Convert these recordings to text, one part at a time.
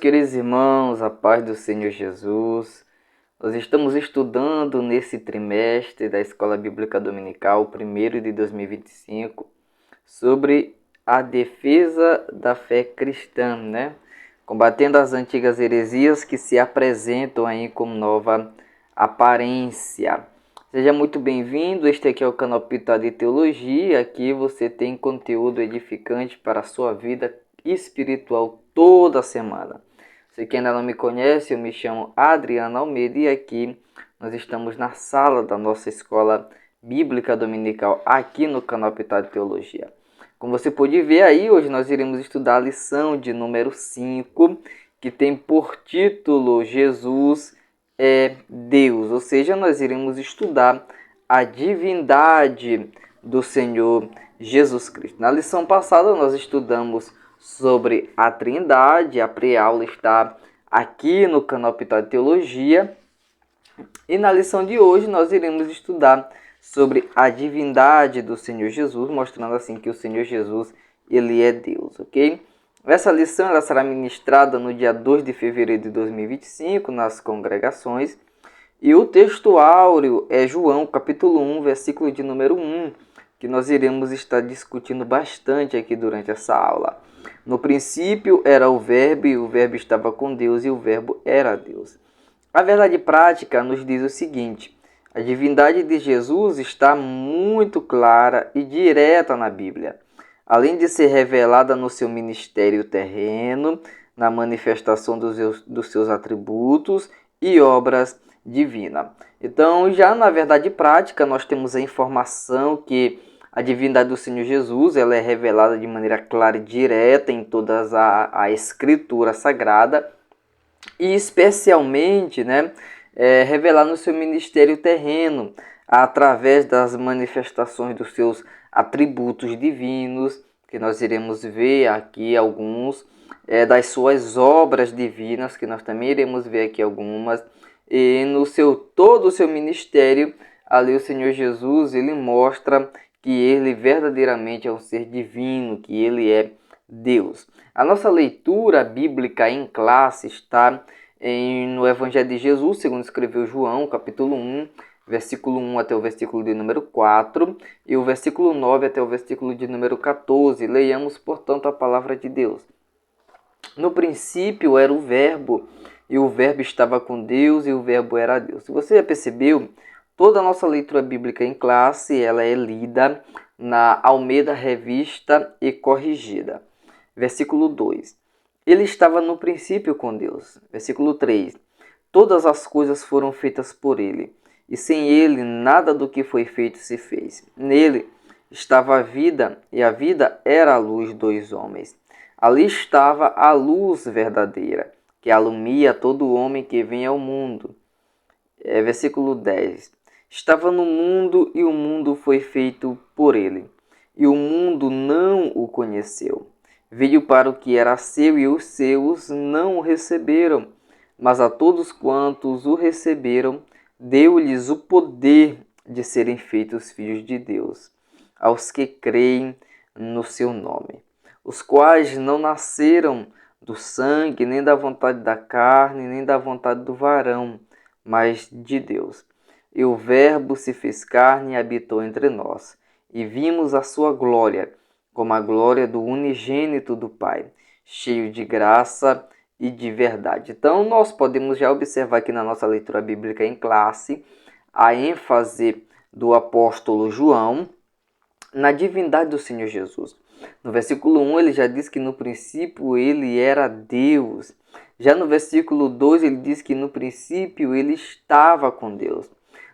queridos irmãos, a paz do Senhor Jesus. Nós estamos estudando nesse trimestre da Escola Bíblica Dominical, primeiro de 2025, sobre a defesa da fé cristã, Combatendo as antigas heresias que se apresentam aí como nova aparência. Seja muito bem-vindo, este aqui é o canal Pitá de Teologia. Aqui você tem conteúdo edificante para a sua vida espiritual toda semana. Você que ainda não me conhece, eu me chamo Adriano Almeida e aqui nós estamos na sala da nossa Escola Bíblica Dominical, aqui no canal Pitá de Teologia. Como você pode ver aí, hoje nós iremos estudar a lição de número 5, que tem por título Jesus é Deus. Ou seja, nós iremos estudar a divindade do Senhor Jesus Cristo. Na lição passada nós estudamos sobre a Trindade, a pré-aula está aqui no canal Pitá de Teologia. E na lição de hoje nós iremos estudar sobre a divindade do Senhor Jesus, mostrando assim que o Senhor Jesus, ele é Deus, ok? Essa lição ela será ministrada no dia 2 de fevereiro de 2025 nas congregações. E o texto áureo é João, capítulo 1, versículo de número 1, que nós iremos estar discutindo bastante aqui durante essa aula. No princípio era o Verbo, e o Verbo estava com Deus, e o Verbo era Deus. A verdade prática nos diz o seguinte: a divindade de Jesus está muito clara e direta na Bíblia, além de ser revelada no seu ministério terreno, na manifestação dos seus atributos e obras divinas. Então, já na verdade prática, nós temos a informação que a divindade do Senhor Jesus ela é revelada de maneira clara e direta em toda a Escritura Sagrada, e especialmente, revelar no seu ministério terreno, através das manifestações dos seus atributos divinos, que nós iremos ver aqui alguns, das suas obras divinas, que nós também iremos ver aqui algumas, e no todo o seu ministério, ali o Senhor Jesus, ele mostra que ele verdadeiramente é um ser divino, que ele é Deus. A nossa leitura bíblica em classe está no Evangelho de Jesus, segundo escreveu João, capítulo 1, versículo 1 até o versículo de número 4 e o versículo 9 até o versículo de número 14. Leiamos, portanto, a palavra de Deus. No princípio era o Verbo, e o Verbo estava com Deus, e o Verbo era Deus. Se você já percebeu, toda a nossa leitura bíblica em classe ela é lida na Almeida Revista e Corrigida. Versículo 2. Ele estava no princípio com Deus. Versículo 3. Todas as coisas foram feitas por ele, e sem ele nada do que foi feito se fez. Nele estava a vida, e a vida era a luz dos homens. Ali estava a luz verdadeira, que alumia todo homem que vem ao mundo. Versículo 10. Estava no mundo, e o mundo foi feito por ele, e o mundo não o conheceu. Veio para o que era seu, e os seus não o receberam. Mas a todos quantos o receberam, deu-lhes o poder de serem feitos filhos de Deus, aos que creem no seu nome, os quais não nasceram do sangue, nem da vontade da carne, nem da vontade do varão, mas de Deus. E o Verbo se fez carne e habitou entre nós, e vimos a sua glória, como a glória do unigênito do Pai, cheio de graça e de verdade. Então, nós podemos já observar aqui na nossa leitura bíblica em classe a ênfase do apóstolo João na divindade do Senhor Jesus. No versículo 1, ele já diz que no princípio ele era Deus. Já no versículo 2, ele diz que no princípio ele estava com Deus.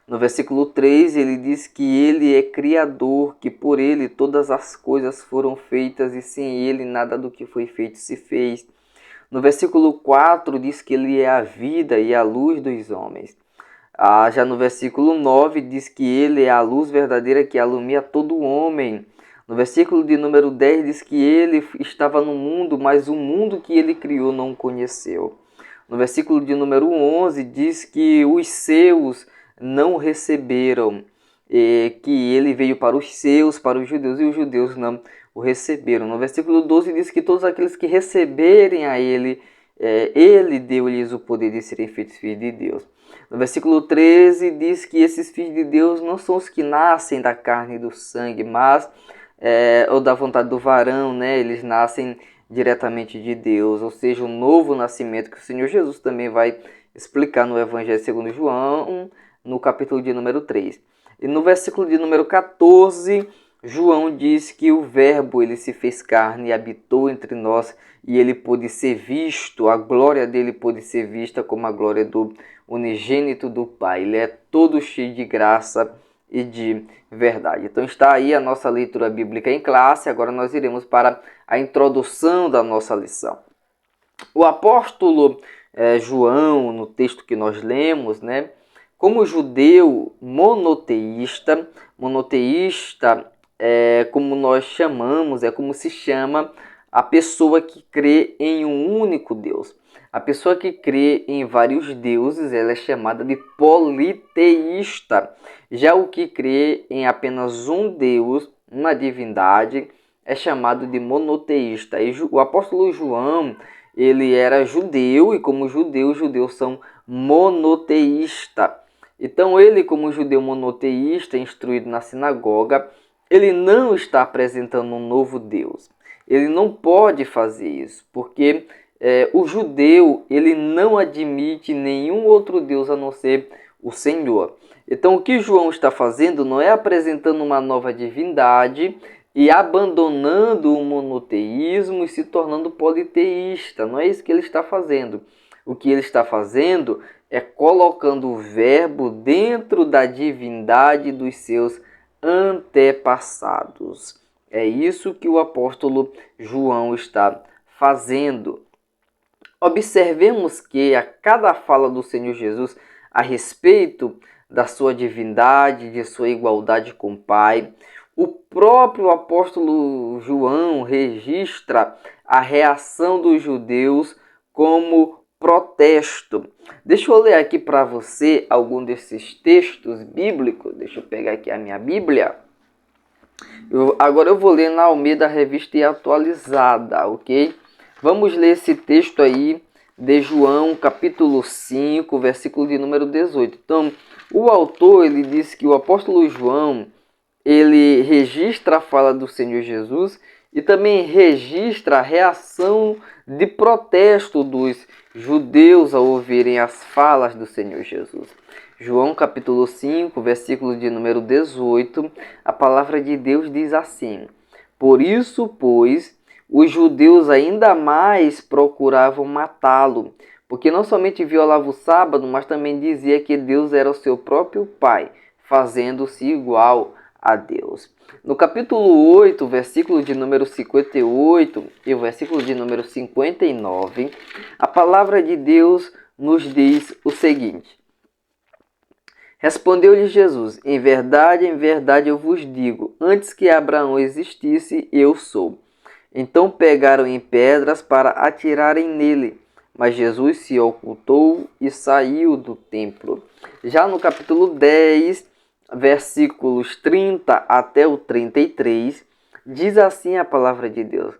No versículo 3, ele diz que ele é Criador, que por ele todas as coisas foram feitas e sem ele nada do que foi feito se fez. No versículo 4, diz que ele é a vida e a luz dos homens. Já no versículo 9, diz que ele é a luz verdadeira que alumia todo homem. No versículo de número 10, diz que ele estava no mundo, mas o mundo que ele criou não o conheceu. No versículo de número 11, diz que os seus não o receberam, que ele veio para os seus, para os judeus, e os judeus não o receberam. No versículo 12 diz que todos aqueles que receberem a ele Ele deu-lhes o poder de serem feitos filhos de Deus. No versículo 13 diz que esses filhos de Deus não são os que nascem da carne e do sangue, mas ou da vontade do varão, né? Eles nascem diretamente de Deus, ou seja, um novo nascimento que o Senhor Jesus também vai explicar no Evangelho segundo João, no capítulo de número 3. E no versículo de número 14, João diz que o Verbo ele se fez carne e habitou entre nós, e ele pôde ser visto, a glória dele pôde ser vista como a glória do unigênito do Pai. Ele é todo cheio de graça e de verdade. Então está aí a nossa leitura bíblica em classe. Agora nós iremos para a introdução da nossa lição. O apóstolo João, no texto que nós lemos, né, como judeu monoteísta é como nós chamamos, é como se chama a pessoa que crê em um único Deus. A pessoa que crê em vários deuses, ela é chamada de politeísta. Já o que crê em apenas um Deus, uma divindade, é chamado de monoteísta. E o apóstolo João, ele era judeu, e como judeu, os judeus são monoteístas. Então ele, como judeu monoteísta, instruído na sinagoga, ele não está apresentando um novo Deus. Ele não pode fazer isso, porque o judeu ele não admite nenhum outro Deus a não ser o Senhor. Então o que João está fazendo não é apresentando uma nova divindade e abandonando o monoteísmo e se tornando politeísta. Não é isso que ele está fazendo. O que ele está fazendo é colocando o Verbo dentro da divindade dos seus antepassados. É isso que o apóstolo João está fazendo. Observemos que a cada fala do Senhor Jesus a respeito da sua divindade, de sua igualdade com o Pai, o próprio apóstolo João registra a reação dos judeus como protesto. Deixa eu ler aqui para você algum desses textos bíblicos. Deixa eu pegar aqui a minha Bíblia. Agora eu vou ler na Almeida Revista e Atualizada, ok? Vamos ler esse texto aí de João, capítulo 5, versículo de número 18. Então, o autor ele diz que o apóstolo João ele registra a fala do Senhor Jesus e também registra a reação de protesto dos judeus ao ouvirem as falas do Senhor Jesus. João capítulo 5, versículo de número 18, a palavra de Deus diz assim: Por isso, pois, os judeus ainda mais procuravam matá-lo, porque não somente violava o sábado, mas também dizia que Deus era o seu próprio Pai, fazendo-se igual a Deus. No capítulo 8, versículo de número 58 e o versículo de número 59, a palavra de Deus nos diz o seguinte: Respondeu-lhe Jesus: em verdade eu vos digo, antes que Abraão existisse, eu sou. Então pegaram em pedras para atirarem nele, mas Jesus se ocultou e saiu do templo. Já no capítulo 10, versículos 30 até o 33, diz assim a palavra de Deus: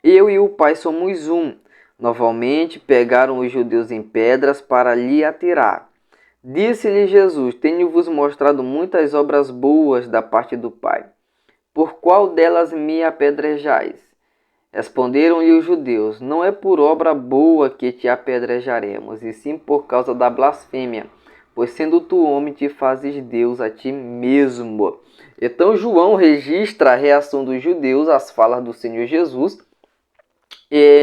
Eu e o Pai somos um. Novamente pegaram os judeus em pedras para lhe atirar. Disse-lhe Jesus: Tenho-vos mostrado muitas obras boas da parte do Pai. Por qual delas me apedrejais? Responderam-lhe os judeus: Não é por obra boa que te apedrejaremos, e sim por causa da blasfêmia, pois sendo tu homem te fazes Deus a ti mesmo. Então João registra a reação dos judeus às falas do Senhor Jesus,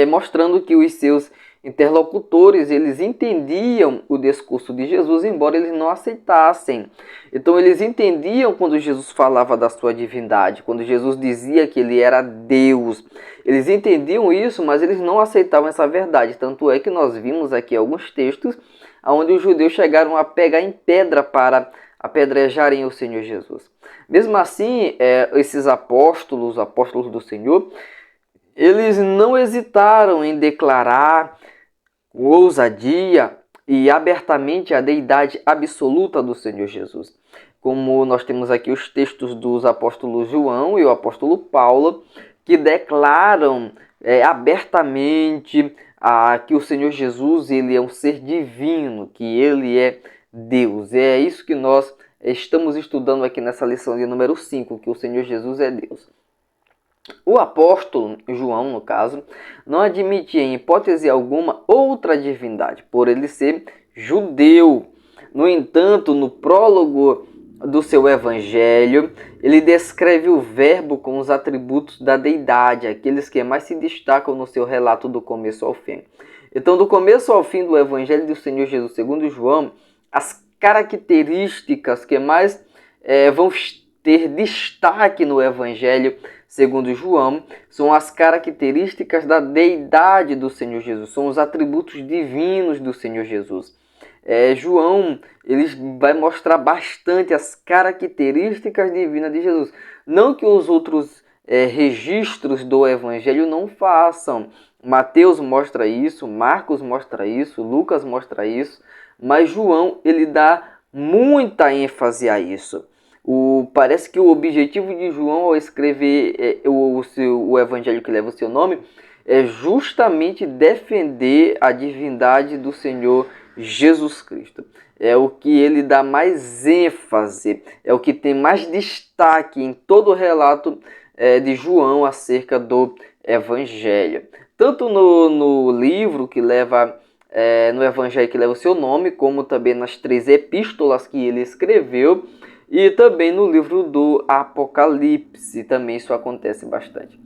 mostrando que os seus interlocutores, eles entendiam o discurso de Jesus, embora eles não aceitassem. Então eles entendiam quando Jesus falava da sua divindade, quando Jesus dizia que ele era Deus. Eles entendiam isso, mas eles não aceitavam essa verdade. Tanto é que nós vimos aqui alguns textos onde os judeus chegaram a pegar em pedra para apedrejarem o Senhor Jesus. Mesmo assim, esses apóstolos do Senhor, eles não hesitaram em declarar com ousadia e abertamente a deidade absoluta do Senhor Jesus. Como nós temos aqui os textos dos apóstolos João e o apóstolo Paulo, que declaram abertamente que o Senhor Jesus ele é um ser divino, que ele é Deus. É isso que nós estamos estudando aqui nessa lição de número 5, que o Senhor Jesus é Deus. O apóstolo João, no caso, não admite em hipótese alguma outra divindade, por ele ser judeu. No entanto, no prólogo do seu evangelho, ele descreve o verbo com os atributos da deidade, aqueles que mais se destacam no seu relato do começo ao fim. Então, do começo ao fim do evangelho do Senhor Jesus segundo João, as características que mais vão ter destaque no evangelho segundo João são as características da deidade do Senhor Jesus, são os atributos divinos do Senhor Jesus. João ele vai mostrar bastante as características divinas de Jesus. Não que os outros registros do Evangelho não façam. Mateus mostra isso, Marcos mostra isso, Lucas mostra isso, mas João ele dá muita ênfase a isso. Parece que o objetivo de João ao escrever o Evangelho que leva o seu nome é justamente defender a divindade do Senhor Jesus Cristo. É o que ele dá mais ênfase, é o que tem mais destaque em todo o relato de João acerca do Evangelho. Tanto no livro que leva, no Evangelho que leva o seu nome, como também nas 3 epístolas que ele escreveu, e também no livro do Apocalipse, também isso acontece bastante.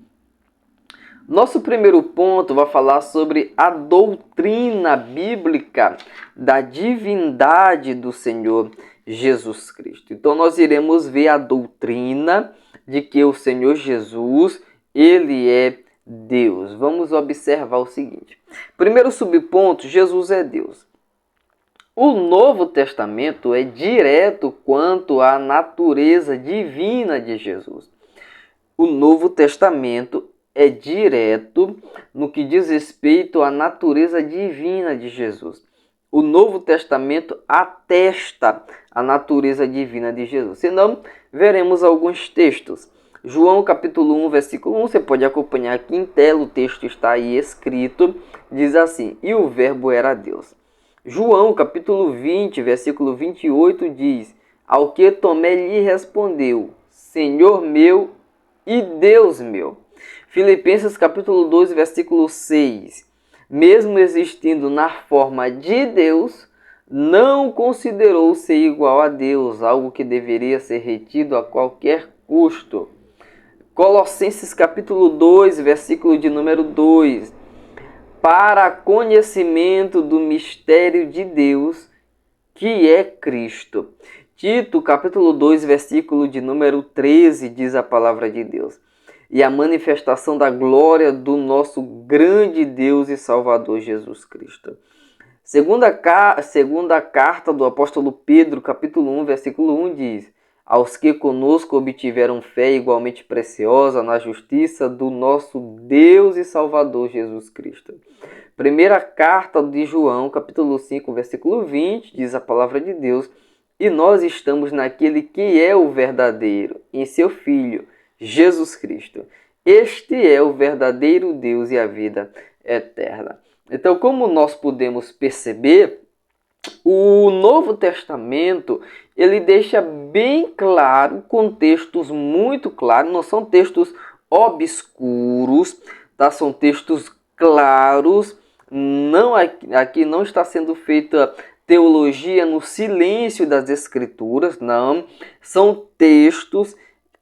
Nosso primeiro ponto vai falar sobre a doutrina bíblica da divindade do Senhor Jesus Cristo. Então nós iremos ver a doutrina de que o Senhor Jesus, ele é Deus. Vamos observar o seguinte. Primeiro subponto, Jesus é Deus. O Novo Testamento é direto quanto à natureza divina de Jesus. O Novo Testamento é direto no que diz respeito à natureza divina de Jesus. O Novo Testamento atesta a natureza divina de Jesus. Senão, veremos alguns textos. João capítulo 1, versículo 1, você pode acompanhar aqui em tela, o texto está aí escrito, diz assim: e o verbo era Deus. João capítulo 20, versículo 28 diz: ao que Tomé lhe respondeu, Senhor meu e Deus meu. Filipenses capítulo 2, versículo 6. Mesmo existindo na forma de Deus, não considerou ser igual a Deus, algo que deveria ser retido a qualquer custo. Colossenses capítulo 2, versículo de número 2. Para conhecimento do mistério de Deus, que é Cristo. Tito capítulo 2, versículo de número 13, diz a palavra de Deus. E a manifestação da glória do nosso grande Deus e Salvador Jesus Cristo. Segunda carta do apóstolo Pedro, capítulo 1, versículo 1 diz: aos que conosco obtiveram fé igualmente preciosa na justiça do nosso Deus e Salvador Jesus Cristo. Primeira carta de João, capítulo 5, versículo 20, diz a palavra de Deus: e nós estamos naquele que é o verdadeiro, em seu Filho, Jesus Cristo. Este é o verdadeiro Deus e a vida eterna. Então, como nós podemos perceber, o Novo Testamento ele deixa bem claro, com textos muito claros, não são textos obscuros, tá? São textos claros. Não, aqui não está sendo feita teologia no silêncio das Escrituras, não. São textos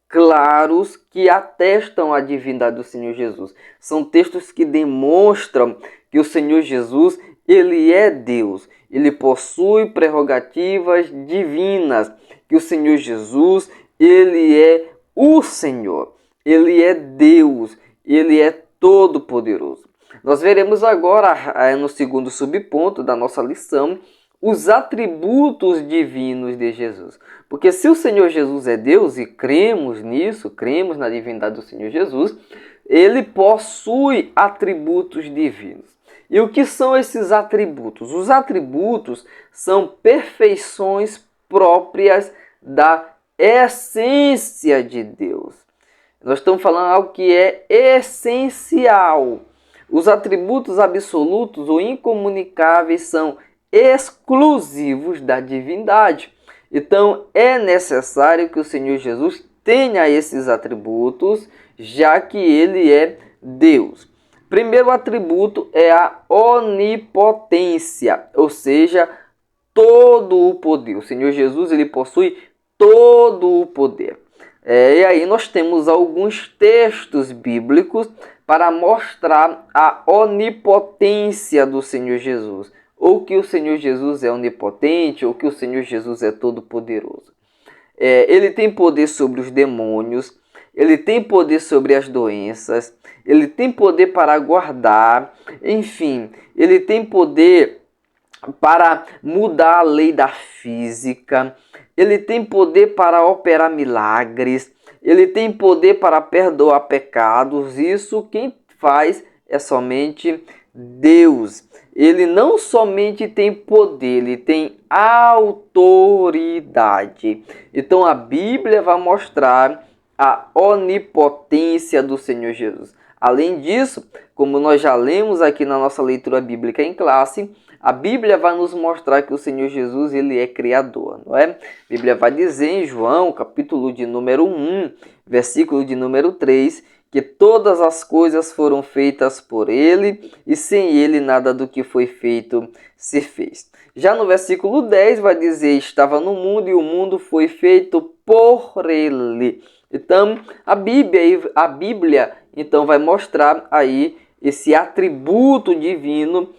claros que atestam a divindade do Senhor Jesus. São textos que demonstram que o Senhor Jesus, ele é Deus. Ele possui prerrogativas divinas. Que o Senhor Jesus, ele é o Senhor. Ele é Deus. Ele é todo-poderoso. Nós veremos agora, no segundo subponto da nossa lição, os atributos divinos de Jesus. Porque se o Senhor Jesus é Deus, e cremos nisso, cremos na divindade do Senhor Jesus, ele possui atributos divinos. E o que são esses atributos? Os atributos são perfeições próprias da essência de Deus. Nós estamos falando algo que é essencial. Os atributos absolutos ou incomunicáveis são exclusivos da divindade. Então, é necessário que o Senhor Jesus tenha esses atributos, já que ele é Deus. Primeiro atributo é a onipotência, ou seja, todo o poder. O Senhor Jesus, ele possui todo o poder. E aí nós temos alguns textos bíblicos para mostrar a onipotência do Senhor Jesus. Ou que o Senhor Jesus é onipotente, ou que o Senhor Jesus é todo-poderoso. Ele tem poder sobre os demônios, ele tem poder sobre as doenças, ele tem poder para guardar, enfim, ele tem poder para mudar a lei da física, ele tem poder para operar milagres, ele tem poder para perdoar pecados. Isso quem faz é somente Deus. Ele não somente tem poder, ele tem autoridade. Então a Bíblia vai mostrar a onipotência do Senhor Jesus. Além disso, como nós já lemos aqui na nossa leitura bíblica em classe, a Bíblia vai nos mostrar que o Senhor Jesus ele é criador, não é? A Bíblia vai dizer em João, capítulo de número 1, versículo de número 3, que todas as coisas foram feitas por ele e sem ele nada do que foi feito se fez. Já no versículo 10 vai dizer, estava no mundo e o mundo foi feito por ele. Então, a Bíblia então vai mostrar aí esse atributo divino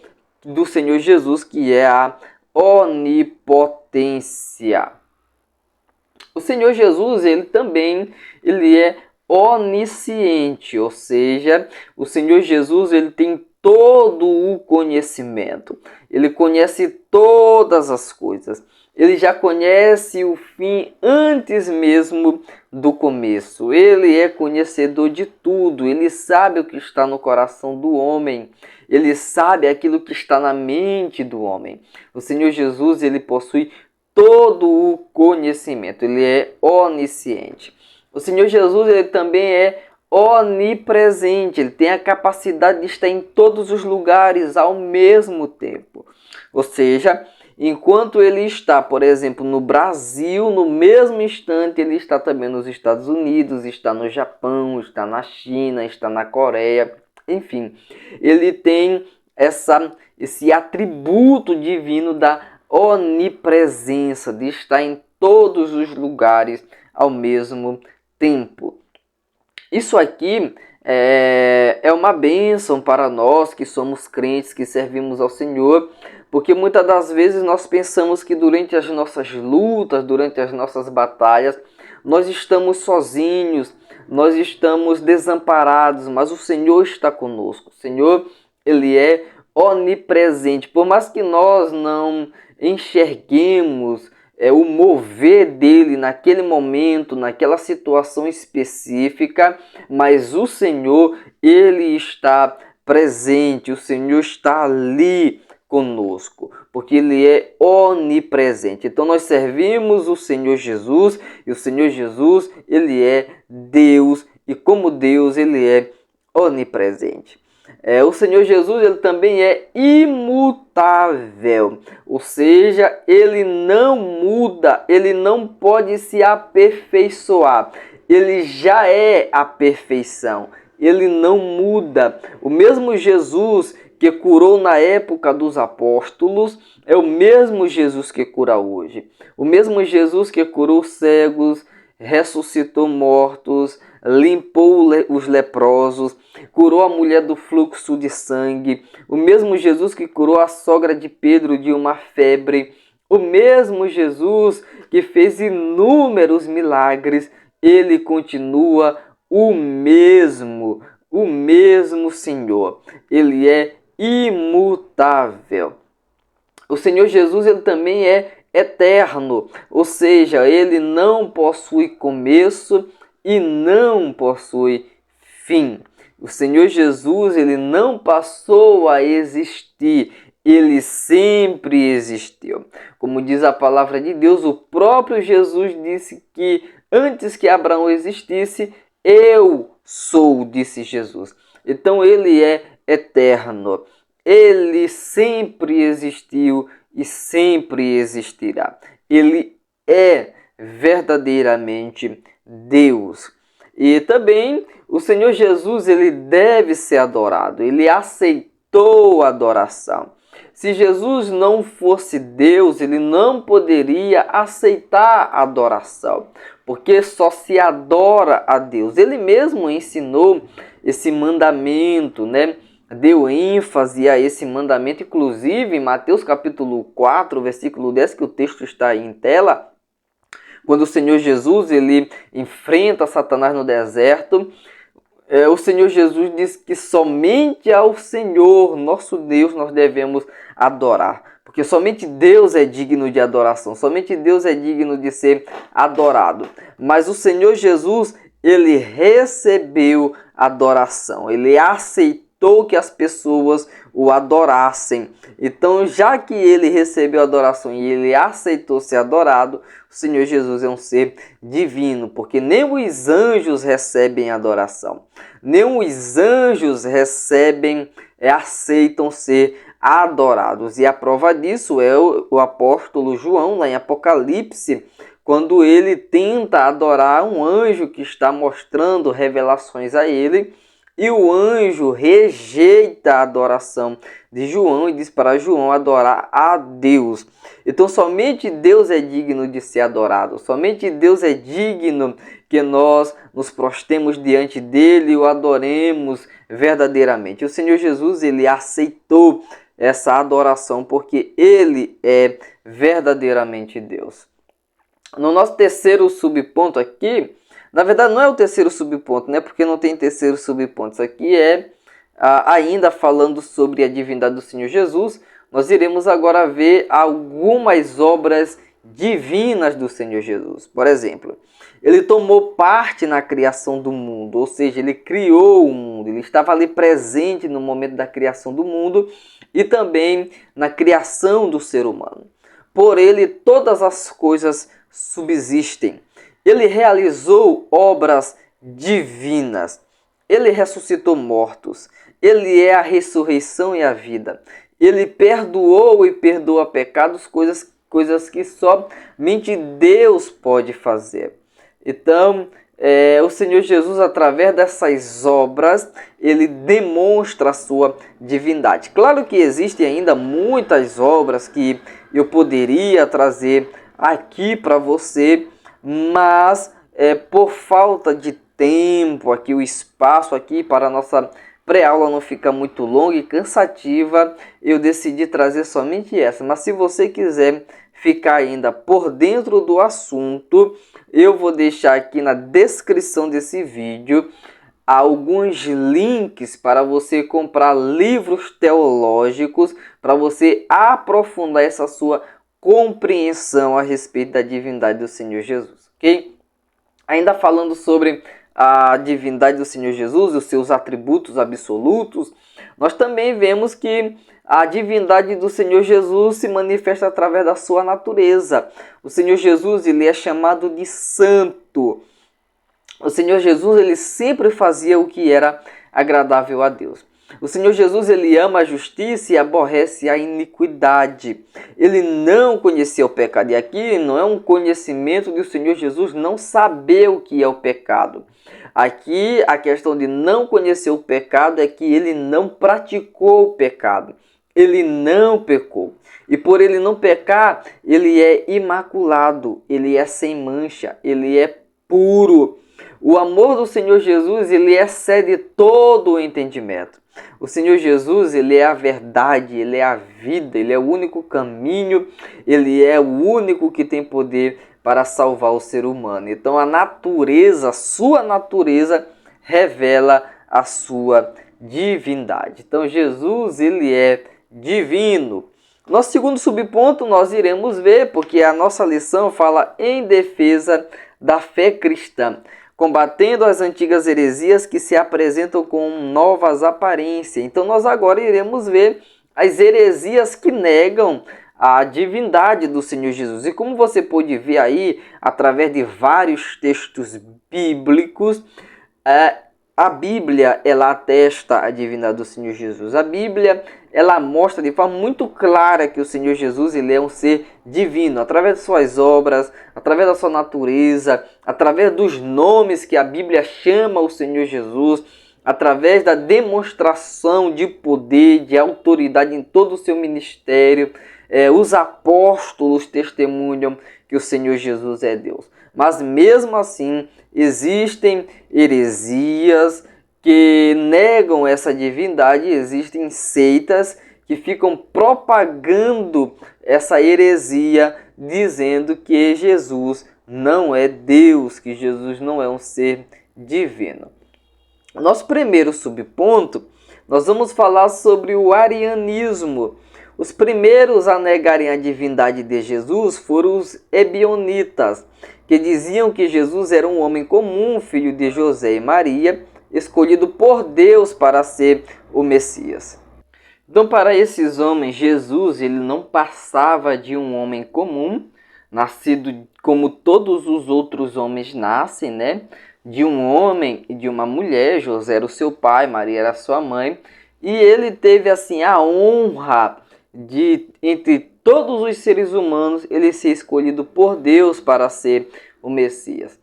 do Senhor Jesus, que é a onipotência. O Senhor Jesus, ele é onisciente, ou seja, o Senhor Jesus, ele tem todo o conhecimento. Ele conhece todas as coisas. Ele já conhece o fim antes mesmo do começo. Ele é conhecedor de tudo. Ele sabe o que está no coração do homem. Ele sabe aquilo que está na mente do homem. O Senhor Jesus, ele possui todo o conhecimento. Ele é onisciente. O Senhor Jesus, ele também é onipresente. Ele tem a capacidade de estar em todos os lugares ao mesmo tempo. Ou seja, enquanto ele está, por exemplo, no Brasil, no mesmo instante ele está também nos Estados Unidos, está no Japão, está na China, está na Coreia, enfim. Ele tem esse atributo divino da onipresença, de estar em todos os lugares ao mesmo tempo. Isso aqui é uma bênção para nós que somos crentes, que servimos ao Senhor, porque muitas das vezes nós pensamos que durante as nossas lutas, durante as nossas batalhas, nós estamos sozinhos, nós estamos desamparados, mas o Senhor está conosco. O Senhor, ele é onipresente. Por mais que nós não enxerguemos o mover dele naquele momento, naquela situação específica, mas o Senhor, ele está presente, o Senhor está ali conosco, porque ele é onipresente. Então nós servimos o Senhor Jesus, e o Senhor Jesus, ele é Deus, e como Deus, ele é onipresente. O Senhor Jesus, ele também é imutável, ou seja, ele não muda, ele não pode se aperfeiçoar, ele já é a perfeição, ele não muda. O mesmo Jesus que curou na época dos apóstolos é o mesmo Jesus que cura hoje. O mesmo Jesus que curou cegos, ressuscitou mortos, limpou os leprosos, curou a mulher do fluxo de sangue. O mesmo Jesus que curou a sogra de Pedro de uma febre. O mesmo Jesus que fez inúmeros milagres. Ele continua o mesmo Senhor. Ele é imutável. O Senhor Jesus, ele também é eterno, ou seja, ele não possui começo e não possui fim. O Senhor Jesus, ele não passou a existir, ele sempre existiu. Como diz a palavra de Deus, o próprio Jesus disse que antes que Abraão existisse, eu sou, disse Jesus. Então ele é eterno. Ele sempre existiu e sempre existirá. Ele é verdadeiramente Deus. E também o Senhor Jesus, ele deve ser adorado. Ele aceitou a adoração. Se Jesus não fosse Deus, ele não poderia aceitar a adoração, porque só se adora a Deus. Ele mesmo ensinou esse mandamento, né? Deu ênfase a esse mandamento, inclusive em Mateus capítulo 4, versículo 10, que o texto está aí em tela, quando o Senhor Jesus ele enfrenta Satanás no deserto. O Senhor Jesus diz que somente ao Senhor, nosso Deus, nós devemos adorar. Porque somente Deus é digno de adoração, somente Deus é digno de ser adorado. Mas o Senhor Jesus, ele recebeu adoração, ele aceitou que as pessoas o adorassem. Então, já que ele recebeu adoração e ele aceitou ser adorado, o Senhor Jesus é um ser divino, porque nem os anjos recebem adoração, nem os anjos aceitam ser adorados. E a prova disso é o apóstolo João, lá em Apocalipse, quando ele tenta adorar um anjo que está mostrando revelações a ele, e o anjo rejeita a adoração de João e diz para João adorar a Deus. Então somente Deus é digno de ser adorado, somente Deus é digno que nós nos prostremos diante dele e o adoremos verdadeiramente. O Senhor Jesus, ele aceitou essa adoração porque ele é verdadeiramente Deus. No nosso terceiro subponto aqui, na verdade não é o terceiro subponto, né? Porque não tem terceiro subponto. Isso aqui é ainda falando sobre a divindade do Senhor Jesus. Nós iremos agora ver algumas obras divinas do Senhor Jesus. Por exemplo, ele tomou parte na criação do mundo, ou seja, ele criou o mundo. Ele estava ali presente no momento da criação do mundo e também na criação do ser humano. Por ele todas as coisas subsistem. Ele realizou obras divinas. Ele ressuscitou mortos. Ele é a ressurreição e a vida. Ele perdoou e perdoa pecados, coisas que somente Deus pode fazer. Então, o Senhor Jesus, através dessas obras, ele demonstra a sua divindade. Claro que existem ainda muitas obras que eu poderia trazer aqui para você, mas por falta de tempo, aqui o espaço aqui para a nossa pré-aula não fica muito longa e cansativa, eu decidi trazer somente essa. Mas se você quiser ficar ainda por dentro do assunto, eu vou deixar aqui na descrição desse vídeo alguns links para você comprar livros teológicos, para você aprofundar essa sua compreensão a respeito da divindade do Senhor Jesus, ok? Ainda falando sobre a divindade do Senhor Jesus e os seus atributos absolutos, nós também vemos que a divindade do Senhor Jesus se manifesta através da sua natureza. O Senhor Jesus, ele é chamado de santo. O Senhor Jesus, ele sempre fazia o que era agradável a Deus. O Senhor Jesus, ele ama a justiça e aborrece a iniquidade. Ele não conhecia o pecado. E aqui não é um conhecimento do Senhor Jesus não saber o que é o pecado. Aqui a questão de não conhecer o pecado é que ele não praticou o pecado. Ele não pecou. E por ele não pecar, ele é imaculado, ele é sem mancha, ele é puro. O amor do Senhor Jesus, ele excede todo o entendimento. O Senhor Jesus, ele é a verdade, ele é a vida, ele é o único caminho, ele é o único que tem poder para salvar o ser humano. Então a natureza, a sua natureza, revela a sua divindade. Então Jesus, ele é divino. Nosso segundo subponto nós iremos ver, porque a nossa lição fala em defesa da fé cristã, combatendo as antigas heresias que se apresentam com novas aparências. Então nós agora iremos ver as heresias que negam a divindade do Senhor Jesus. E como você pode ver aí, através de vários textos bíblicos, A Bíblia, ela atesta a divindade do Senhor Jesus. A Bíblia, ela mostra de forma muito clara que o Senhor Jesus, ele é um ser divino, através de suas obras, através da sua natureza, através dos nomes que a Bíblia chama o Senhor Jesus, através da demonstração de poder, de autoridade em todo o seu ministério. Os apóstolos testemunham que o Senhor Jesus é Deus. Mas mesmo assim, existem heresias que negam essa divindade, existem seitas que ficam propagando essa heresia, dizendo que Jesus não é Deus, que Jesus não é um ser divino. Nosso primeiro subponto, nós vamos falar sobre o arianismo. Os primeiros a negarem a divindade de Jesus foram os ebionitas, que diziam que Jesus era um homem comum, filho de José e Maria, escolhido por Deus para ser o Messias. Então, para esses homens, Jesus ele não passava de um homem comum, nascido como todos os outros homens nascem, né? De um homem e de uma mulher. José era o seu pai, Maria era a sua mãe, e ele teve assim a honra de, entre todos os seres humanos, ele ser escolhido por Deus para ser o Messias.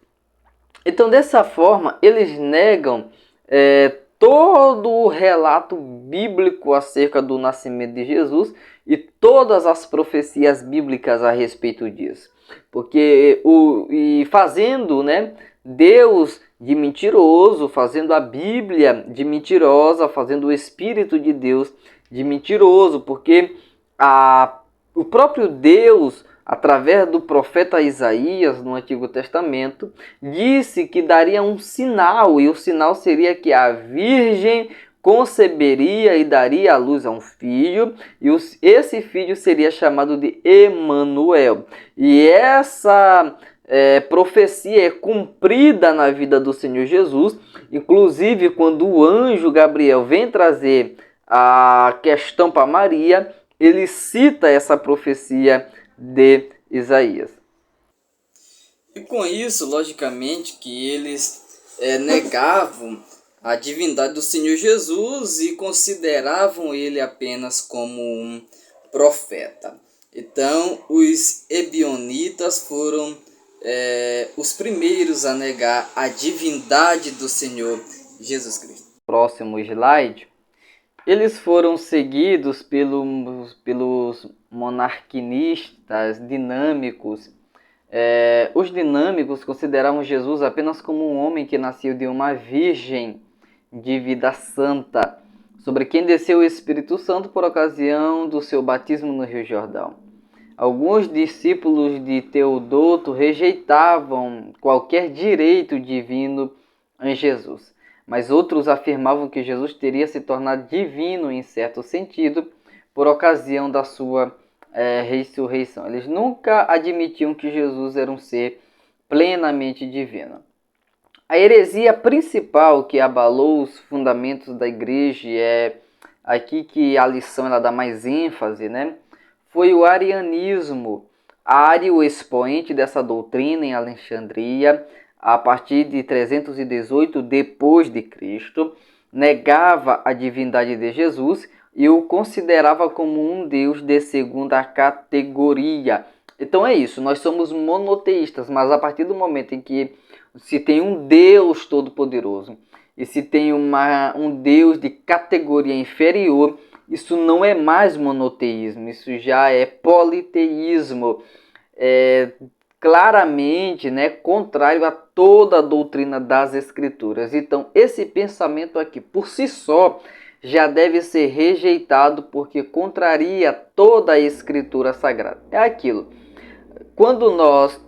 Então, dessa forma, eles negam todo o relato bíblico acerca do nascimento de Jesus e todas as profecias bíblicas a respeito disso. Porque fazendo, Deus de mentiroso, fazendo a Bíblia de mentirosa, fazendo o Espírito de Deus de mentiroso, porque o próprio Deus, através do profeta Isaías, no Antigo Testamento, disse que daria um sinal, e o sinal seria que a Virgem conceberia e daria à luz a um filho, e esse filho seria chamado de Emanuel. E essa profecia é cumprida na vida do Senhor Jesus. Inclusive, quando o anjo Gabriel vem trazer a questão para Maria, ele cita essa profecia de Isaías. E com isso, logicamente, que eles negavam a divindade do Senhor Jesus e consideravam ele apenas como um profeta. Então, os ebionitas foram os primeiros a negar a divindade do Senhor Jesus Cristo. Próximo slide. Eles foram seguidos pelos monarquinistas dinâmicos. Os dinâmicos consideravam Jesus apenas como um homem que nasceu de uma virgem de vida santa, sobre quem desceu o Espírito Santo por ocasião do seu batismo no Rio Jordão. Alguns discípulos de Teodoto rejeitavam qualquer direito divino em Jesus, mas outros afirmavam que Jesus teria se tornado divino em certo sentido por ocasião da sua ressurreição. Eles nunca admitiam que Jesus era um ser plenamente divino. A heresia principal que abalou os fundamentos da igreja, é aqui que a lição ela dá mais ênfase, foi o arianismo. Ário, o expoente dessa doutrina em Alexandria, a partir de 318 depois de Cristo, negava a divindade de Jesus e o considerava como um Deus de segunda categoria. Então é isso, nós somos monoteístas, mas a partir do momento em que se tem um Deus todo-poderoso e se tem um Deus de categoria inferior, isso não é mais monoteísmo, isso já é politeísmo, claramente contrário a toda a doutrina das Escrituras. Então, esse pensamento aqui, por si só, já deve ser rejeitado, porque contraria toda a Escritura Sagrada. É aquilo, quando nós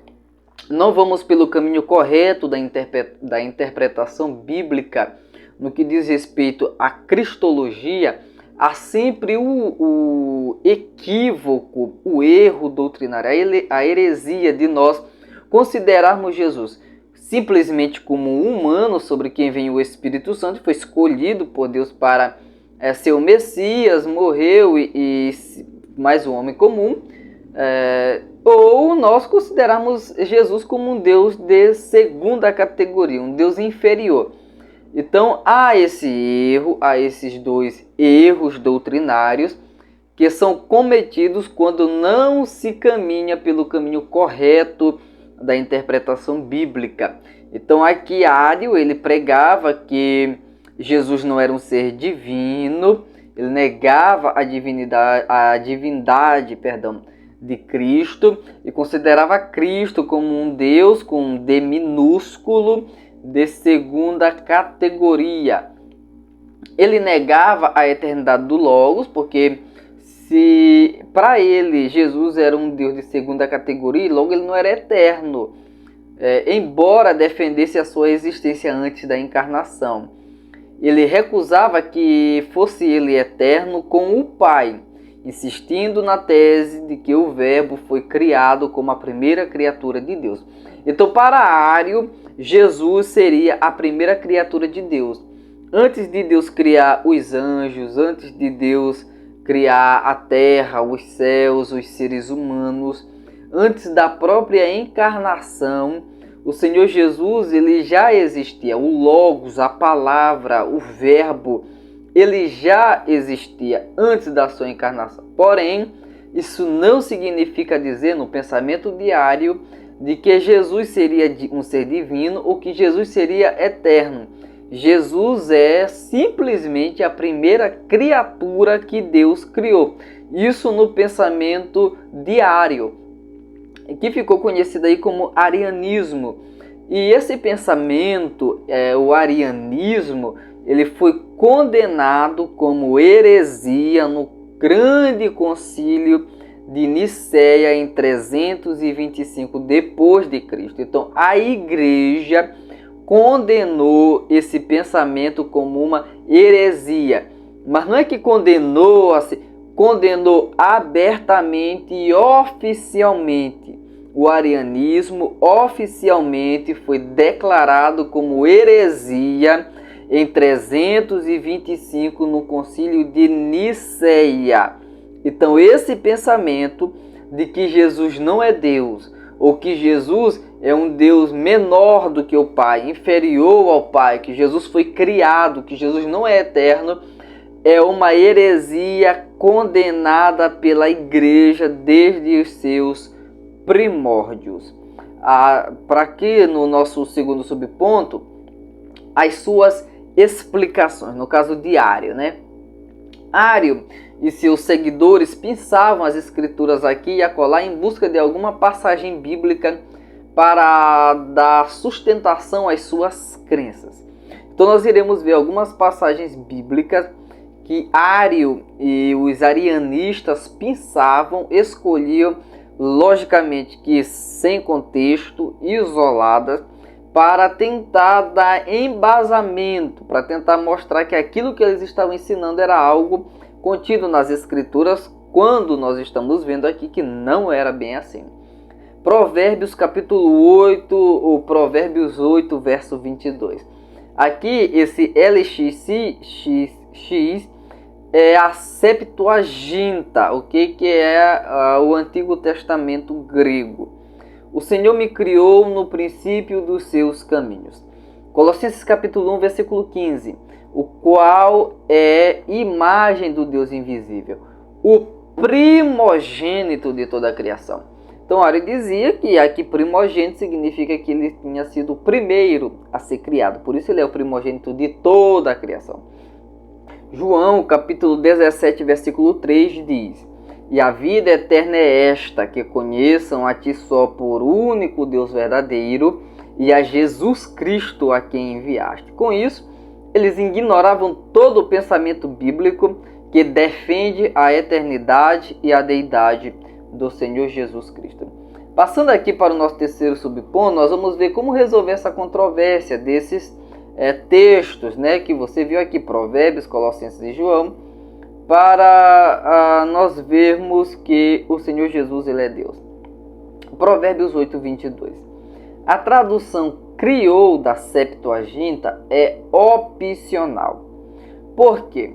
não vamos pelo caminho correto da interpretação bíblica no que diz respeito à cristologia, há sempre o equívoco, o erro doutrinário, a heresia de nós considerarmos Jesus simplesmente como um humano sobre quem vem o Espírito Santo, foi escolhido por Deus para ser o Messias, morreu e mais um homem comum, ou nós considerarmos Jesus como um Deus de segunda categoria, um Deus inferior. Então há esse erro, há esses dois erros doutrinários que são cometidos quando não se caminha pelo caminho correto da interpretação bíblica. Então aqui Ário, ele pregava que Jesus não era um ser divino, ele negava a divindade de Cristo e considerava Cristo como um Deus com um D minúsculo de segunda categoria. Ele negava a eternidade do Logos, porque se para ele Jesus era um Deus de segunda categoria, logo ele não era eterno, embora defendesse a sua existência antes da encarnação. Ele recusava que fosse ele eterno com o Pai, insistindo na tese de que o Verbo foi criado como a primeira criatura de Deus. Então, para Ário, Jesus seria a primeira criatura de Deus. Antes de Deus criar os anjos, antes de Deus criar a terra, os céus, os seres humanos, antes da própria encarnação, o Senhor Jesus ele já existia. O Logos, a palavra, o Verbo, ele já existia antes da sua encarnação. Porém, isso não significa dizer, no pensamento diário, de que Jesus seria um ser divino ou que Jesus seria eterno. Jesus é simplesmente a primeira criatura que Deus criou. Isso no pensamento diário, que ficou conhecido aí como arianismo. E esse pensamento, o arianismo, ele foi condenado como heresia no grande concílio de Nicéia em 325 depois de Cristo. Então, a igreja condenou esse pensamento como uma heresia. Mas não é que condenou assim, condenou abertamente e oficialmente. O arianismo oficialmente foi declarado como heresia em 325 no Concílio de Nicéia. Então esse pensamento de que Jesus não é Deus, ou que Jesus é um Deus menor do que o Pai, inferior ao Pai, que Jesus foi criado, que Jesus não é eterno, é uma heresia condenada pela igreja desde os seus primórdios. Para que no nosso segundo subponto, as suas explicações, no caso de Ário, né? Ário e seus seguidores pensavam as escrituras aqui e acolá em busca de alguma passagem bíblica para dar sustentação às suas crenças. Então nós iremos ver algumas passagens bíblicas que Ário e os arianistas pensavam, escolhiam, logicamente que sem contexto, isoladas, para tentar dar embasamento, para tentar mostrar que aquilo que eles estavam ensinando era algo contido nas escrituras, quando nós estamos vendo aqui que não era bem assim. Provérbios capítulo 8, ou Provérbios 8, verso 22. Aqui esse LXX é a Septuaginta, ok? Que é o Antigo Testamento grego. O Senhor me criou no princípio dos seus caminhos. Colossenses capítulo 1, versículo 15. O qual é imagem do Deus invisível, o primogênito de toda a criação. Então, Ário dizia que aqui primogênito significa que ele tinha sido o primeiro a ser criado. Por isso ele é o primogênito de toda a criação. João capítulo 17, versículo 3 diz: E a vida eterna é esta, que conheçam a ti só por único Deus verdadeiro e a Jesus Cristo a quem enviaste. Com isso, eles ignoravam todo o pensamento bíblico que defende a eternidade e a deidade do Senhor Jesus Cristo. Passando aqui para o nosso terceiro subponto, nós vamos ver como resolver essa controvérsia desses textos, né, que você viu aqui, Provérbios, Colossenses e João, para nós vermos que o Senhor Jesus ele é Deus. Provérbios 8, 22. A tradução criou da Septuaginta é opcional. Por quê?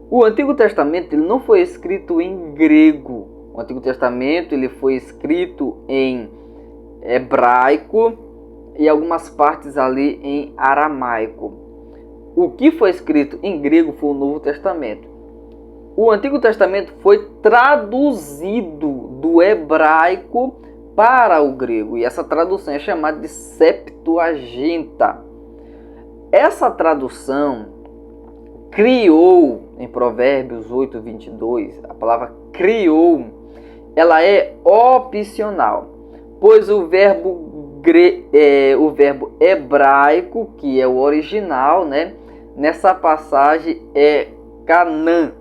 O Antigo Testamento ele não foi escrito em grego. O Antigo Testamento ele foi escrito em hebraico e algumas partes ali em aramaico. o que foi escrito em grego foi o Novo Testamento. O Antigo Testamento foi traduzido do hebraico para o grego, e essa tradução é chamada de Septuaginta. Essa tradução criou, em Provérbios 8:22, a palavra criou, ela é opcional, pois o verbo hebraico, que é o original, né, nessa passagem é Canã,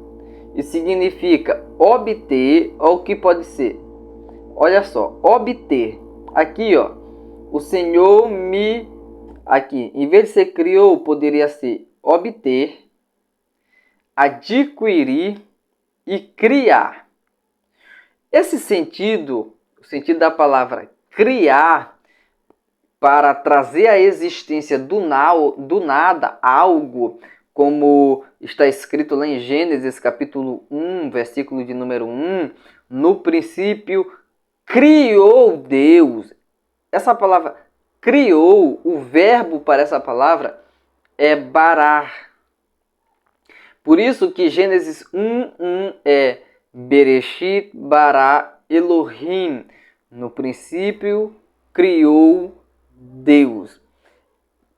e significa obter, ou o que pode ser? Olha só, obter. Aqui, ó, o Senhor me... Aqui, em vez de ser criou, poderia ser obter, adquirir e criar. Esse sentido, o sentido da palavra criar, para trazer à existência do nada algo, como está escrito lá em Gênesis capítulo 1, versículo de número 1, no princípio criou Deus. Essa palavra criou, o verbo para essa palavra é barar. Por isso que Gênesis 1:1 é Bereshit bara Elohim. No princípio criou Deus.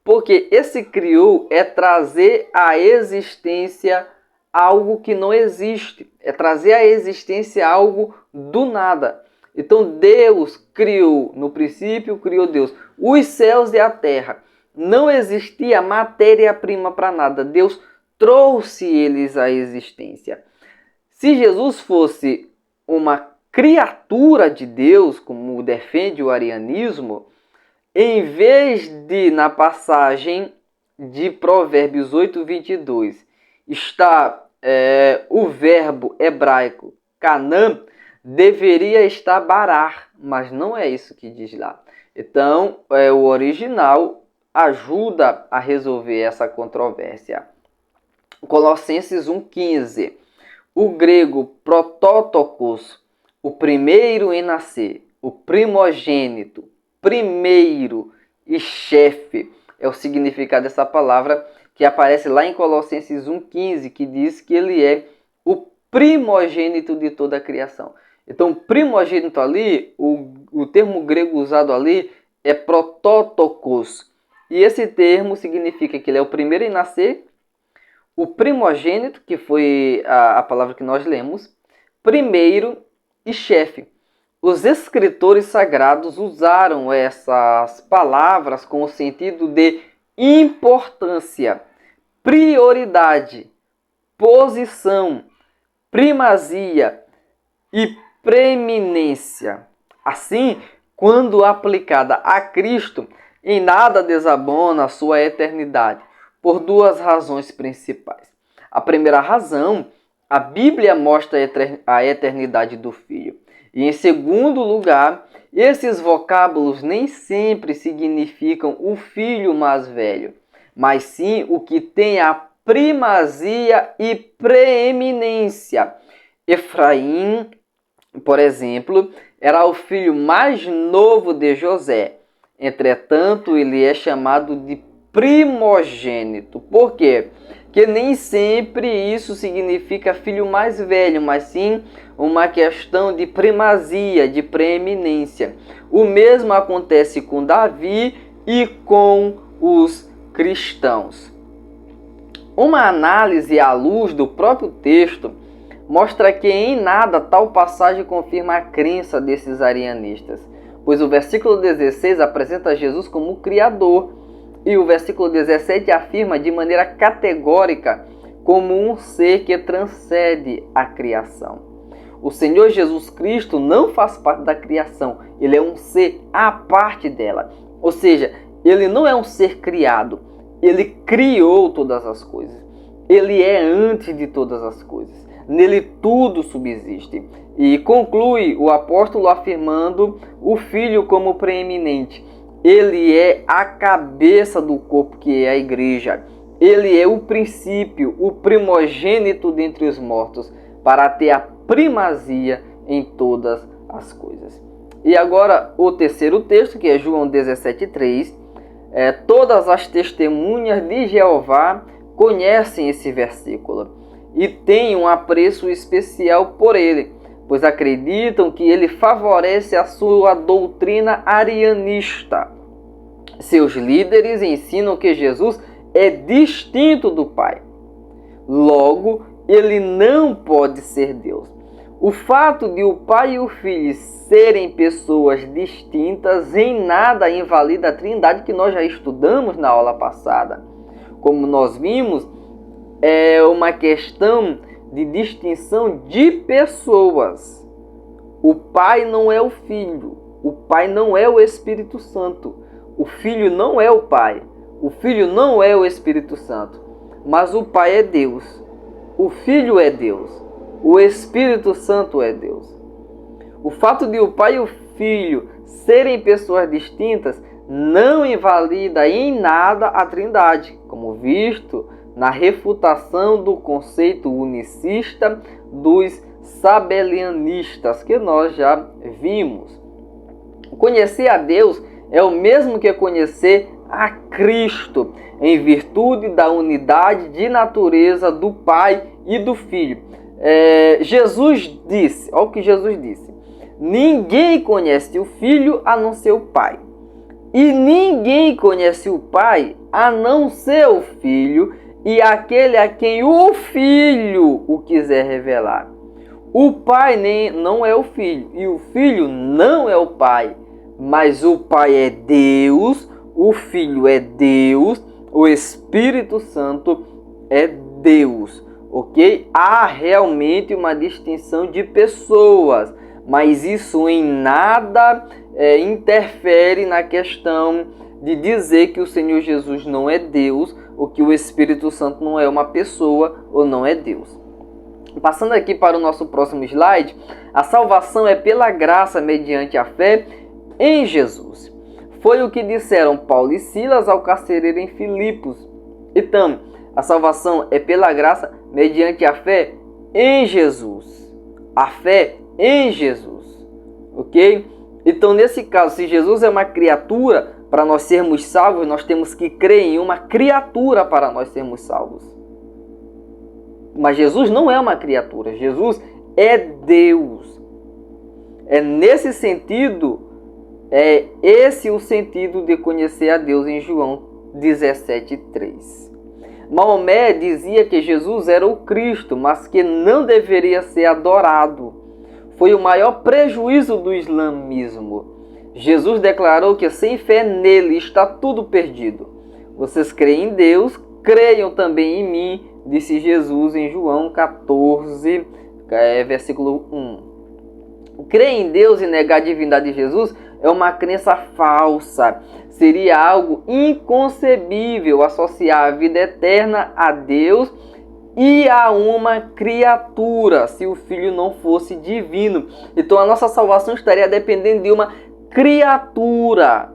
Porque esse criou é trazer à existência algo que não existe. É trazer à existência algo do nada. Então Deus criou, no princípio criou Deus, os céus e a terra. Não existia matéria-prima para nada. Deus trouxe eles à existência. Se Jesus fosse uma criatura de Deus, como defende o arianismo, em vez de, na passagem de Provérbios 8:22, está o verbo hebraico Canã, deveria estar barar, mas não é isso que diz lá. Então, o original ajuda a resolver essa controvérsia. Colossenses 1:15. O grego protótokos, o primeiro em nascer, o primogênito, primeiro e chefe, é o significado dessa palavra que aparece lá em Colossenses 1:15, que diz que ele é o primogênito de toda a criação. Então, primogênito ali, o termo grego usado ali é protótokos. E esse termo significa que ele é o primeiro em nascer, o primogênito, que foi a palavra que nós lemos, primeiro e chefe. Os escritores sagrados usaram essas palavras com o sentido de importância, prioridade, posição, primazia e preeminência. Assim, quando aplicada a Cristo, em nada desabona a sua eternidade, por duas razões principais. A primeira razão, a Bíblia mostra a eternidade do Filho. E em segundo lugar, esses vocábulos nem sempre significam o filho mais velho, mas sim o que tem a primazia e preeminência. Efraim, por exemplo, era o filho mais novo de José. Entretanto, ele é chamado de primogênito. Por quê? Porque nem sempre isso significa filho mais velho, mas sim uma questão de primazia, de preeminência. O mesmo acontece com Davi e com os cristãos. Uma análise à luz do próprio texto mostra que em nada tal passagem confirma a crença desses arianistas, pois o versículo 16 apresenta Jesus como o Criador e o versículo 17 afirma de maneira categórica como um ser que transcende a criação. O Senhor Jesus Cristo não faz parte da criação, ele é um ser à parte dela, ou seja, ele não é um ser criado, ele criou todas as coisas, ele é antes de todas as coisas. Nele tudo subsiste. E conclui o apóstolo afirmando o Filho como preeminente. Ele é a cabeça do corpo que é a igreja. Ele é o princípio, o primogênito dentre os mortos, para ter a primazia em todas as coisas. E agora o terceiro texto, que é João 17:3. Todas as testemunhas de Jeová conhecem esse versículo e têm um apreço especial por ele, pois acreditam que ele favorece a sua doutrina arianista. Seus líderes ensinam que Jesus é distinto do Pai. Logo, ele não pode ser Deus. O fato de o Pai e o Filho serem pessoas distintas em nada invalida a Trindade, que nós já estudamos na aula passada. Como nós vimos, é uma questão de distinção de pessoas. O Pai não é o Filho, o Pai não é o Espírito Santo, o Filho não é o Pai, o Filho não é o Espírito Santo, mas o Pai é Deus, o Filho é Deus, o Espírito Santo é Deus. O fato de o Pai e o Filho serem pessoas distintas não invalida em nada a Trindade, como visto na refutação do conceito unicista dos sabelianistas, que nós já vimos. Conhecer a Deus é o mesmo que conhecer a Cristo, em virtude da unidade de natureza do Pai e do Filho. Jesus disse, olha o que Jesus disse: ninguém conhece o Filho a não ser o Pai, e ninguém conhece o Pai a não ser o Filho e aquele a quem o Filho o quiser revelar. O Pai não é o Filho e o Filho não é o Pai, mas o Pai é Deus, o Filho é Deus, o Espírito Santo é Deus, ok? Há realmente uma distinção de pessoas, mas isso em nada interfere na questão de dizer que o Senhor Jesus não é Deus, ou que o Espírito Santo não é uma pessoa ou não é Deus. Passando aqui para o nosso próximo slide, a salvação é pela graça mediante a fé em Jesus. Foi o que disseram Paulo e Silas ao carcereiro em Filipos. Então, a salvação é pela graça mediante a fé em Jesus. A fé em Jesus. Ok? Então, nesse caso, se Jesus é uma criatura, para nós sermos salvos, nós temos que crer em uma criatura para nós sermos salvos. Mas Jesus não é uma criatura, Jesus é Deus. É nesse sentido, esse o sentido de conhecer a Deus em João 17:3. Maomé dizia que Jesus era o Cristo, mas que não deveria ser adorado. Foi o maior prejuízo do islamismo. Jesus declarou que sem fé nele está tudo perdido. Vocês creem em Deus, creiam também em mim, disse Jesus em João 14, versículo 1. Crer em Deus e negar a divindade de Jesus é uma crença falsa. Seria algo inconcebível associar a vida eterna a Deus e a uma criatura, se o Filho não fosse divino. Então a nossa salvação estaria dependendo de uma criatura.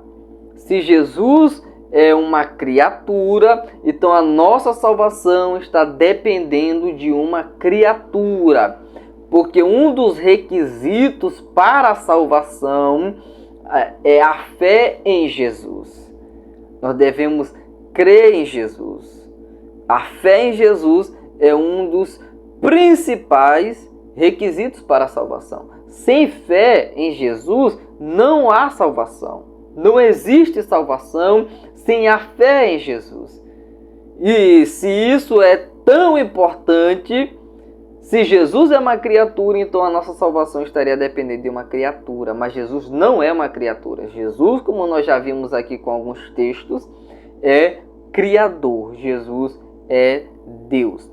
Se Jesus é uma criatura, então a nossa salvação está dependendo de uma criatura. Porque um dos requisitos para a salvação é a fé em Jesus. Nós devemos crer em Jesus. A fé em Jesus é um dos principais requisitos para a salvação. Sem fé em Jesus, não há salvação. Não existe salvação sem a fé em Jesus. E se isso é tão importante, se Jesus é uma criatura, então a nossa salvação estaria dependendo de uma criatura. Mas Jesus não é uma criatura. Jesus, como nós já vimos aqui com alguns textos, é Criador. Jesus é Deus.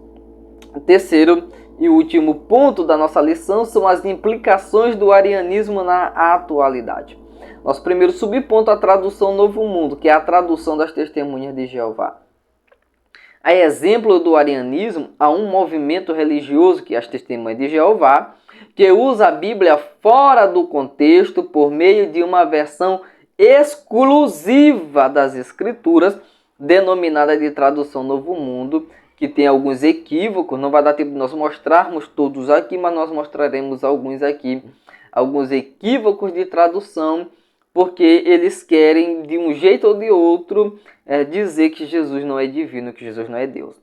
O terceiro e último ponto da nossa lição são as implicações do arianismo na atualidade. Nosso primeiro subponto é a tradução Novo Mundo, que é a tradução das Testemunhas de Jeová. A exemplo do arianismo, há um movimento religioso, que é as Testemunhas de Jeová, que usa a Bíblia fora do contexto por meio de uma versão exclusiva das Escrituras, denominada de tradução Novo Mundo, que tem alguns equívocos. Não vai dar tempo de nós mostrarmos todos aqui, mas nós mostraremos alguns aqui. Alguns equívocos de tradução, porque eles querem, de um jeito ou de outro, dizer que Jesus não é divino, que Jesus não é Deus.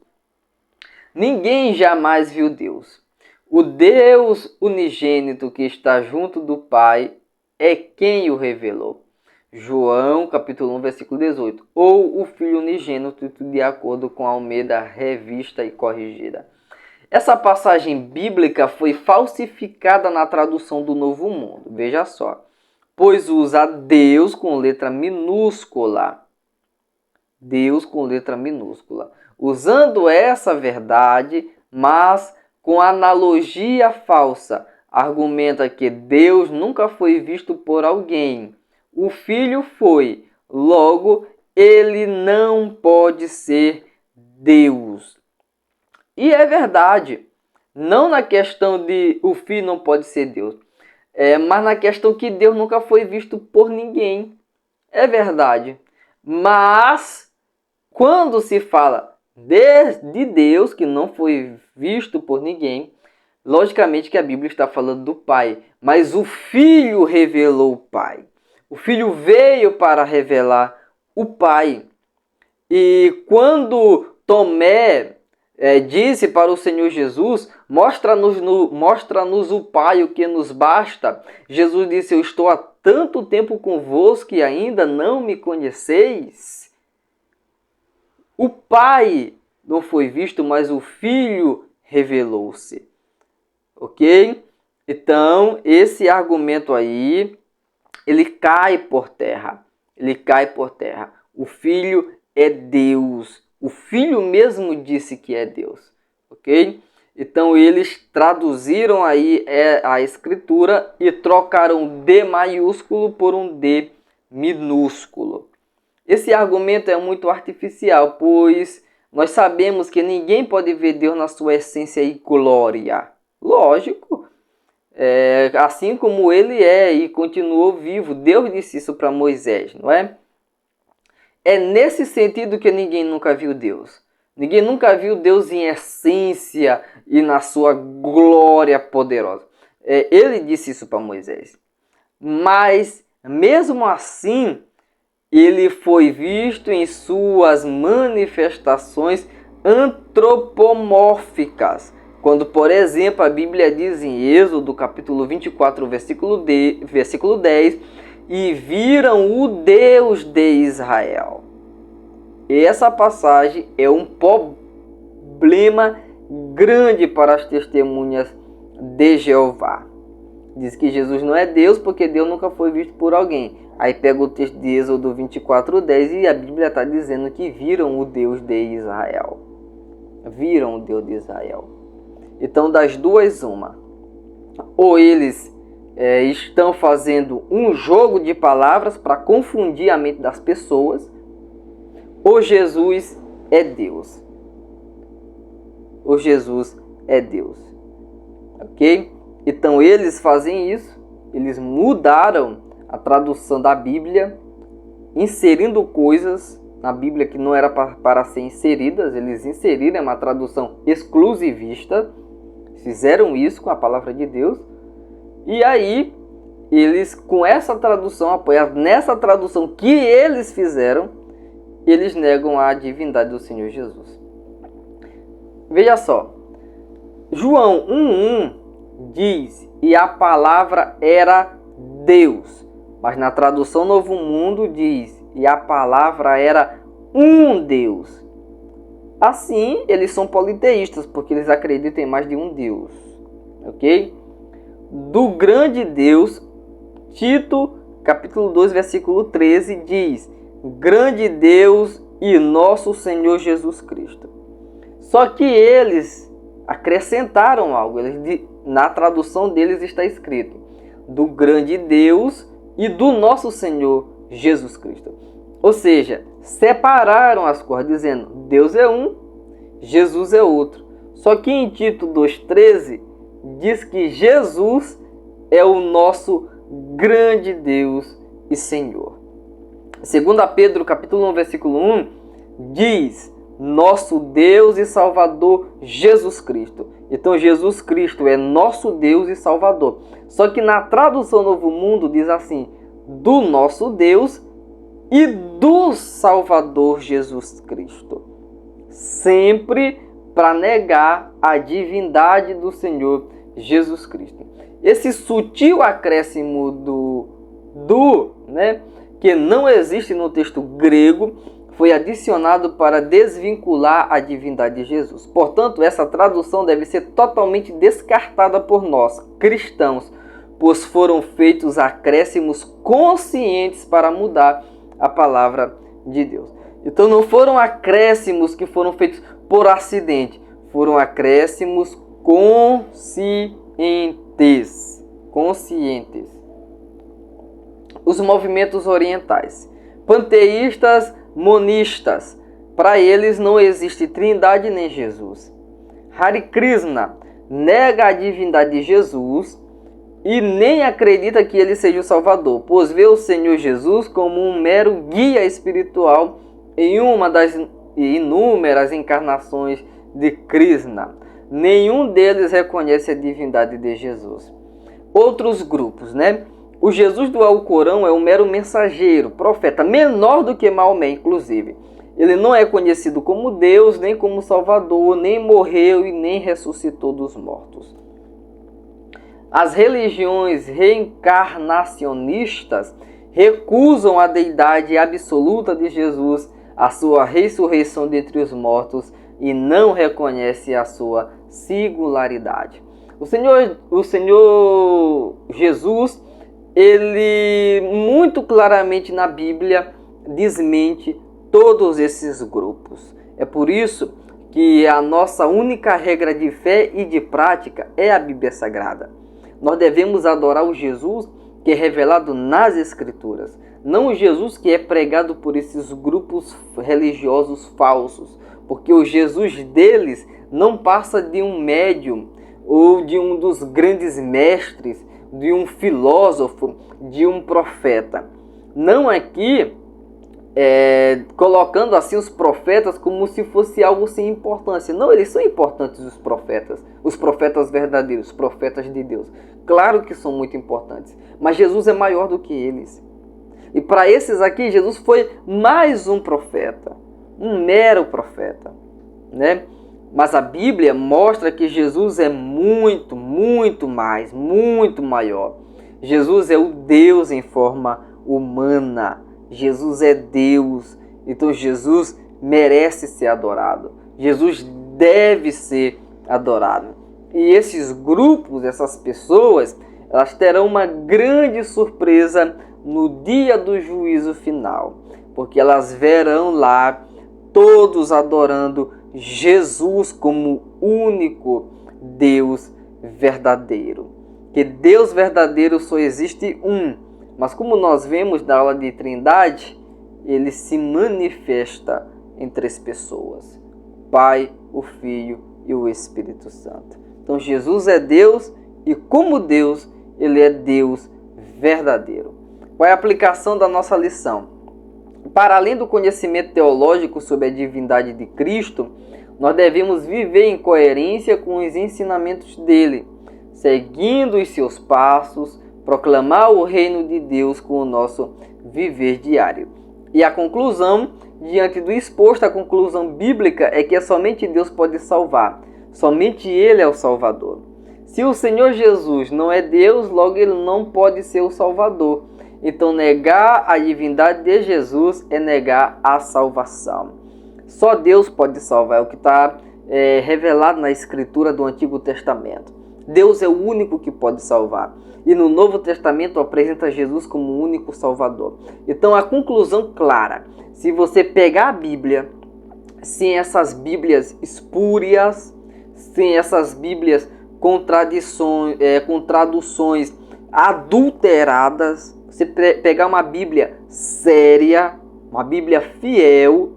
Ninguém jamais viu Deus. O Deus unigênito que está junto do Pai é quem o revelou. João, capítulo 1, versículo 18. Ou o Filho unigênito, de acordo com a Almeida Revista e Corrigida. Essa passagem bíblica foi falsificada na tradução do Novo Mundo. Veja só. Pois usa Deus com letra minúscula. Deus com letra minúscula. Usando essa verdade, mas com analogia falsa, argumenta que Deus nunca foi visto por alguém. O Filho foi, logo, ele não pode ser Deus. E é verdade, não na questão de o Filho não pode ser Deus, mas na questão que Deus nunca foi visto por ninguém. É verdade, mas quando se fala de Deus, que não foi visto por ninguém, logicamente que a Bíblia está falando do Pai, mas o Filho revelou o Pai. O Filho veio para revelar o Pai. E quando Tomé disse para o Senhor Jesus, mostra-nos o Pai, o que nos basta. Jesus disse, eu estou há tanto tempo convosco e ainda não me conheceis. O Pai não foi visto, mas o Filho revelou-se. Ok? Então, esse argumento aí, ele cai por terra. Ele cai por terra. O Filho é Deus. O Filho mesmo disse que é Deus. Ok? Então, eles traduziram aí a escritura e trocaram D maiúsculo por um D minúsculo. Esse argumento é muito artificial, pois nós sabemos que ninguém pode ver Deus na sua essência e glória. Lógico, assim como ele é e continuou vivo. Deus disse isso para Moisés, não é? É nesse sentido que ninguém nunca viu Deus. Ninguém nunca viu Deus em essência e na sua glória poderosa. Ele disse isso para Moisés. Mas, mesmo assim, ele foi visto em suas manifestações antropomórficas. Quando, por exemplo, a Bíblia diz em Êxodo, capítulo 24, versículo 10, e viram o Deus de Israel. Essa passagem é um problema grande para as testemunhas de Jeová. Diz que Jesus não é Deus porque Deus nunca foi visto por alguém. Aí pega o texto de Êxodo 24:10 e a Bíblia está dizendo que viram o Deus de Israel. Viram o Deus de Israel. Então, das duas, uma. Ou eles estão fazendo um jogo de palavras para confundir a mente das pessoas, ou Jesus é Deus. Ou Jesus é Deus. Ok? Então, eles fazem isso. Eles mudaram a tradução da Bíblia, inserindo coisas na Bíblia que não era para ser inseridas. Eles inseriram uma tradução exclusivista, fizeram isso com a palavra de Deus, e aí eles, com essa tradução, apoiados nessa tradução que eles fizeram, eles negam a divindade do Senhor Jesus. Veja só, João 1:1 diz, e a palavra era Deus. Mas na tradução Novo Mundo diz, e a palavra era um Deus. Assim, eles são politeístas, porque eles acreditam em mais de um Deus. Ok? Do grande Deus, Tito, capítulo 2, versículo 13, diz, grande Deus e nosso Senhor Jesus Cristo. Só que eles acrescentaram algo. Na tradução deles está escrito, do grande Deus e do nosso Senhor Jesus Cristo. Ou seja, separaram as coisas, dizendo, Deus é um, Jesus é outro. Só que em Tito 2,13 diz que Jesus é o nosso grande Deus e Senhor. 2 Pedro capítulo 1, versículo 1 diz, nosso Deus e Salvador Jesus Cristo. Então Jesus Cristo é nosso Deus e Salvador. Só que na tradução Novo Mundo diz assim, do nosso Deus e do Salvador Jesus Cristo. Sempre para negar a divindade do Senhor Jesus Cristo. Esse sutil acréscimo né, que não existe no texto grego, foi adicionado para desvincular a divindade de Jesus. Portanto, essa tradução deve ser totalmente descartada por nós, cristãos, pois foram feitos acréscimos conscientes para mudar a palavra de Deus. Então não foram acréscimos que foram feitos por acidente, foram acréscimos conscientes. Os movimentos orientais, panteístas, monistas, para eles não existe trindade nem Jesus. Hare Krishna nega a divindade de Jesus e nem acredita que ele seja o Salvador, pois vê o Senhor Jesus como um mero guia espiritual em uma das inúmeras encarnações de Krishna. Nenhum deles reconhece a divindade de Jesus. Outros grupos, né? O Jesus do Alcorão é um mero mensageiro, profeta, menor do que Maomé, inclusive. Ele não é conhecido como Deus, nem como Salvador, nem morreu e nem ressuscitou dos mortos. As religiões reencarnacionistas recusam a deidade absoluta de Jesus, a sua ressurreição dentre os mortos e não reconhecem a sua singularidade. O Senhor Jesus, ele muito claramente na Bíblia desmente todos esses grupos. É por isso que a nossa única regra de fé e de prática é a Bíblia Sagrada. Nós devemos adorar o Jesus que é revelado nas Escrituras, não o Jesus que é pregado por esses grupos religiosos falsos, porque o Jesus deles não passa de um médium ou de um dos grandes mestres, de um filósofo, de um profeta. Não aqui colocando assim os profetas como se fosse algo sem importância. Não, eles são importantes, os profetas verdadeiros, os profetas de Deus. Claro que são muito importantes, mas Jesus é maior do que eles. E para esses aqui, Jesus foi mais um profeta, um mero profeta, né? Mas a Bíblia mostra que Jesus é muito, muito mais, muito maior. Jesus é o Deus em forma humana. Jesus é Deus. Então Jesus merece ser adorado. Jesus deve ser adorado. E esses grupos, essas pessoas, elas terão uma grande surpresa no dia do juízo final. Porque elas verão lá todos adorando Jesus como único Deus verdadeiro. Que Deus verdadeiro só existe um, mas como nós vemos na aula de Trindade, ele se manifesta em três pessoas: o Pai, o Filho e o Espírito Santo. Então Jesus é Deus e como Deus, ele é Deus verdadeiro. Qual é a aplicação da nossa lição? Para além do conhecimento teológico sobre a divindade de Cristo, nós devemos viver em coerência com os ensinamentos dele, seguindo os seus passos, proclamar o reino de Deus com o nosso viver diário. E a conclusão, diante do exposto, a conclusão bíblica é que somente Deus pode salvar, somente Ele é o Salvador. Se o Senhor Jesus não é Deus, logo Ele não pode ser o Salvador. Então negar a divindade de Jesus é negar a salvação. Só Deus pode salvar, é o que está revelado na Escritura do Antigo Testamento. Deus é o único que pode salvar. E no Novo Testamento apresenta Jesus como o único Salvador. Então a conclusão clara: se você pegar a Bíblia, sem essas Bíblias espúrias, sem essas Bíblias com traduções adulteradas, você pegar uma Bíblia séria, uma Bíblia fiel,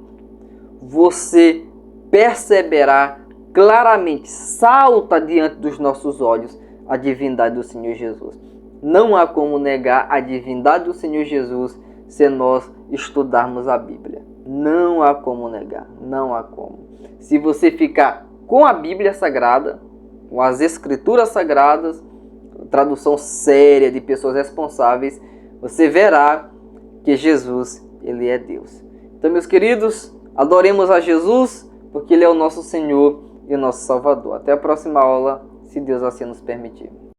você perceberá claramente, salta diante dos nossos olhos a divindade do Senhor Jesus. Não há como negar a divindade do Senhor Jesus se nós estudarmos a Bíblia. Não há como negar, não há como. Se você ficar com a Bíblia Sagrada, com as Escrituras Sagradas, tradução séria de pessoas responsáveis, você verá que Jesus, ele é Deus. Então, meus queridos, adoremos a Jesus, porque ele é o nosso Senhor e o nosso Salvador. Até a próxima aula, se Deus assim nos permitir.